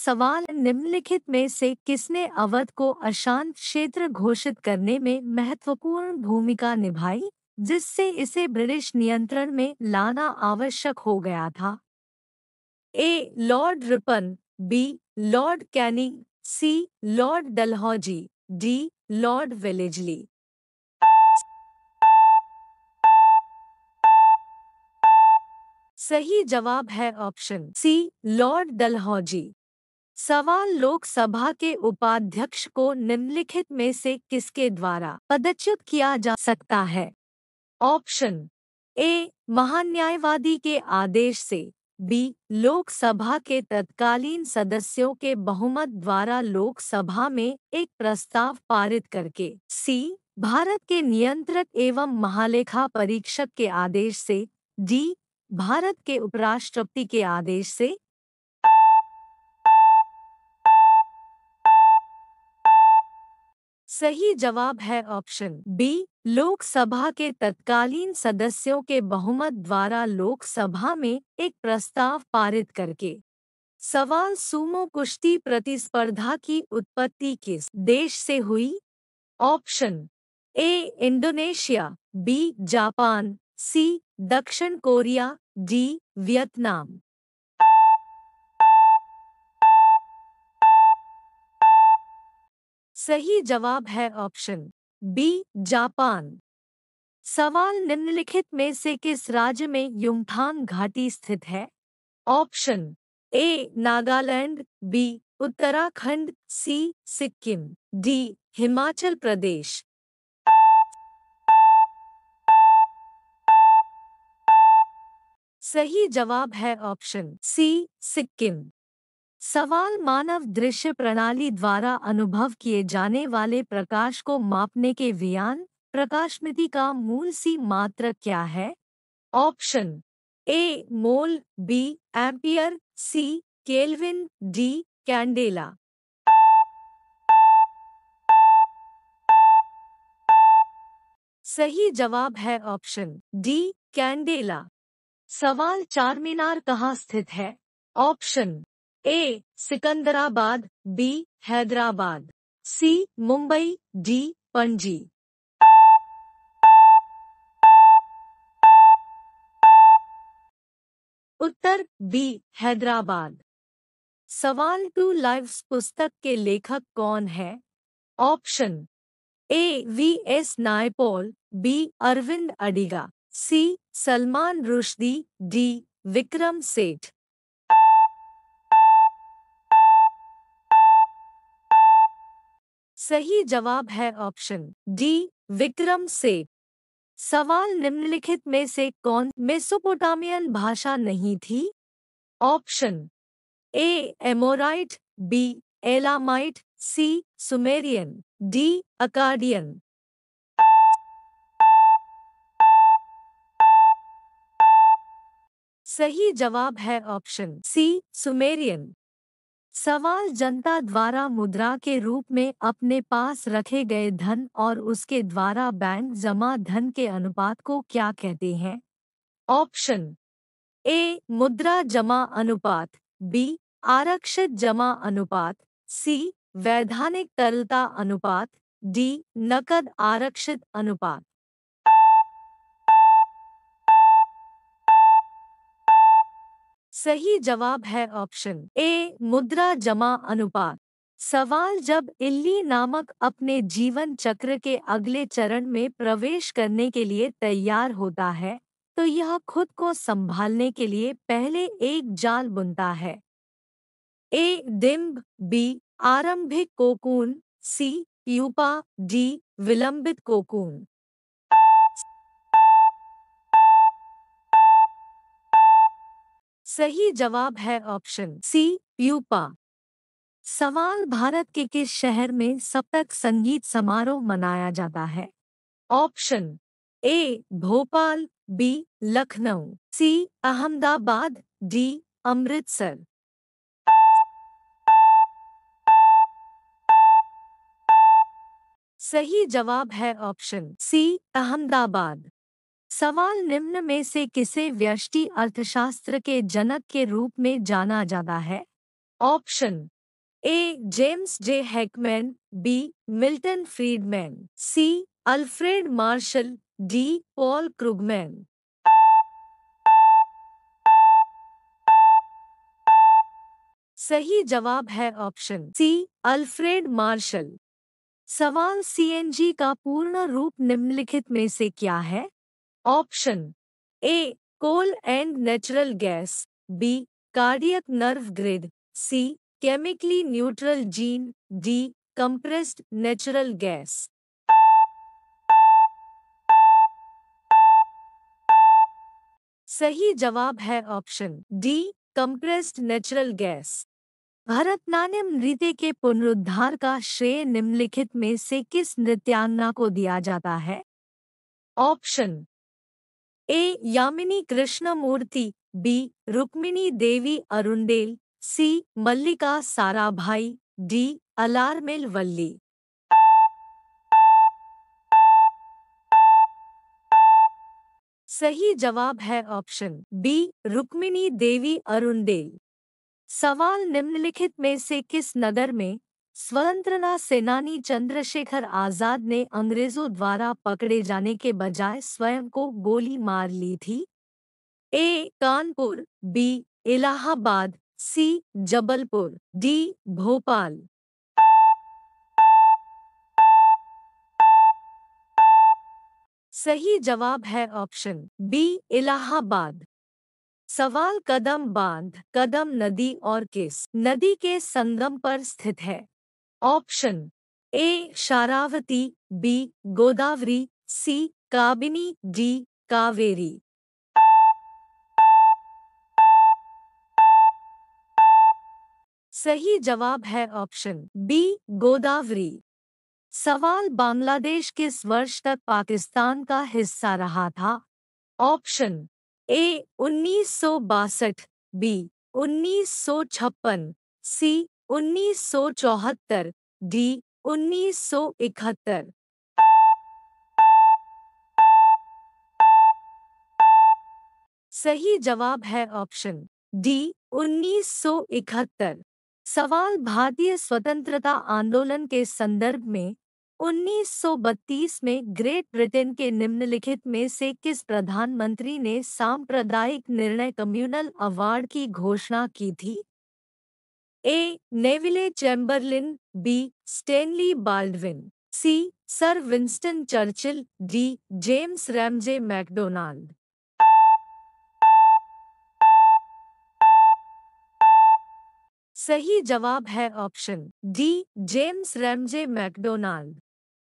सवाल निम्नलिखित में से किसने अवध को अशांत क्षेत्र घोषित करने में महत्वपूर्ण भूमिका निभाई, जिससे इसे ब्रिटिश नियंत्रण में लाना आवश्यक हो गया था? A. Lord Ripon, B. Lord Canning, C. Lord Dalhousie, D. Lord Wellesley. सही जवाब है ऑप्शन सी, लॉर्ड डलहौजी। सवाल लोकसभा के उपाध्यक्ष को निम्नलिखित में से किसके द्वारा पदच्युत किया जा सकता है? ऑप्शन ए. महान्यायवादी के आदेश से, बी. लोकसभा के तत्कालीन सदस्यों के बहुमत द्वारा लोकसभा में एक प्रस्ताव पारित करके, सी. भारत के नियंत्रक एवं महालेखा परीक्षक के आदेश से, डी. भारत के उपराष्ट्रपति के आदेश से। सही जवाब है ऑप्शन बी, लोकसभा के तत्कालीन सदस्यों के बहुमत द्वारा लोकसभा में एक प्रस्ताव पारित करके। सवाल सूमो कुश्ती प्रतिस्पर्धा की उत्पत्ति किस देश से हुई? Option A. Indonesia, B. Japan, C. दक्षिण कोरिया, डी. वियतनाम। सही जवाब है ऑप्शन बी, जापान। सवाल निम्नलिखित में से किस राज्य में युमथांग घाटी स्थित है? Option A. Nagaland, B. Uttarakhand, C. Sikkim, D. Himachal Pradesh. सही जवाब है ऑप्शन सी, सिक्किम। सवाल मानव दृश्य प्रणाली द्वारा अनुभव किए जाने वाले प्रकाश को मापने के वियान प्रकाशमिति का मूल सी मात्रक क्या है? Option A. Mole, B. Ampere, C. Kelvin, D. Candela. सही जवाब है ऑप्शन डी, कैंडेला। सवाल चारमीनार कहाँ स्थित है? Option A. Secunderabad, B. Hyderabad, C. Mumbai, D. Panaji. उत्तर बी, हैदराबाद। सवाल टू लाइव्स पुस्तक के लेखक कौन है? Option A. V. S. Naipaul, B. Arvind Adiga, C. Salman Rushdie, D. Vikram Seth. सही जवाब है ऑप्शन डी, विक्रम सेठ। सवाल निम्नलिखित में से कौन मेसोपोटामियन भाषा नहीं थी? Option A. Amorite, B. Elamite, C. Sumerian, D. Akkadian. सही जवाब है ऑप्शन सी, सुमेरियन। सवाल जनता द्वारा मुद्रा के रूप में अपने पास रखे गए धन और उसके द्वारा बैंक जमा धन के अनुपात को क्या कहते हैं? Option A. मुद्रा जमा अनुपात, बी. आरक्षित जमा अनुपात, सी. वैधानिक तरलता अनुपात, डी. नकद आरक्षित अनुपात। सही जवाब है ऑप्शन ए. मुद्रा जमा अनुपात। सवाल जब इल्ली नामक अपने जीवन चक्र के अगले चरण में प्रवेश करने के लिए तैयार होता है, तो यह खुद को संभालने के लिए पहले एक जाल बुनता है। ए. डिंब, बी. आरंभिक कोकून, सी. Pupa, D. विलंबित कोकून। सही जवाब है ऑप्शन सी, प्यूपा। सवाल भारत के किस शहर में सप्तक संगीत समारोह मनाया जाता है? Option A. Bhopal, B. Lucknow, C. Ahmedabad, D. Amritsar. सही जवाब है ऑप्शन सी, अहमदाबाद। सवाल निम्न में से किसे व्यष्टि अर्थशास्त्र के जनक के रूप में जाना जाता है? Option A. James J Hackman, B. Milton Friedman, C. Alfred Marshall, D. Paul Krugman. सही जवाब है ऑप्शन सी, अल्फ्रेड मार्शल। सवाल सीएनजी का पूर्ण रूप निम्नलिखित में से क्या है? Option A. Coal and natural gas, B. Cardiac nerve grid, C. Chemically neutral gene, D. Compressed natural gas. सही जवाब है option D, compressed natural gas. Bharatanatyam नृत्य के पुनरुद्धार का श्रेय निम्नलिखित में से किस नृत्यांगना को दिया जाता है? Option A. Yamini Krishnamurthy, B. Rukmini Devi Arundale, C. Mallika Sarabhai, D. Alarmel Valli. सही जवाब है option B, Rukmini Devi Arundale. सवाल निम्नलिखित में से किस नगर में स्वतंत्रता सेनानी चंद्रशेखर आजाद ने अंग्रेजों द्वारा पकड़े जाने के बजाय स्वयं को गोली मार ली थी? ए. कानपुर, बी. इलाहाबाद, सी. जबलपुर, डी. भोपाल। सही जवाब है ऑप्शन बी, इलाहाबाद। सवाल कदम बांध कदम नदी और किस नदी के संगम पर स्थित है? Option A. Sharavati, B. Godavari, C. Kabini, D. Kaveri. सही जवाब है ऑप्शन बी, गोदावरी। सवाल बांग्लादेश किस वर्ष तक पाकिस्तान का हिस्सा रहा था? Option A. 1962, B. 1956, C. 1974, D. 1971। सही जवाब है ऑप्शन डी, 1971। सवाल भारतीय स्वतंत्रता आंदोलन के संदर्भ में 1932 में ग्रेट ब्रिटेन के निम्नलिखित में से किस प्रधानमंत्री ने सांप्रदायिक निर्णय कम्युनल अवार्ड की घोषणा की थी? A. Neville Chamberlain, B. Stanley Baldwin, C. Sir Winston Churchill, D. James Ramsay MacDonald. सही जवाब है option D, James Ramsay McDonald.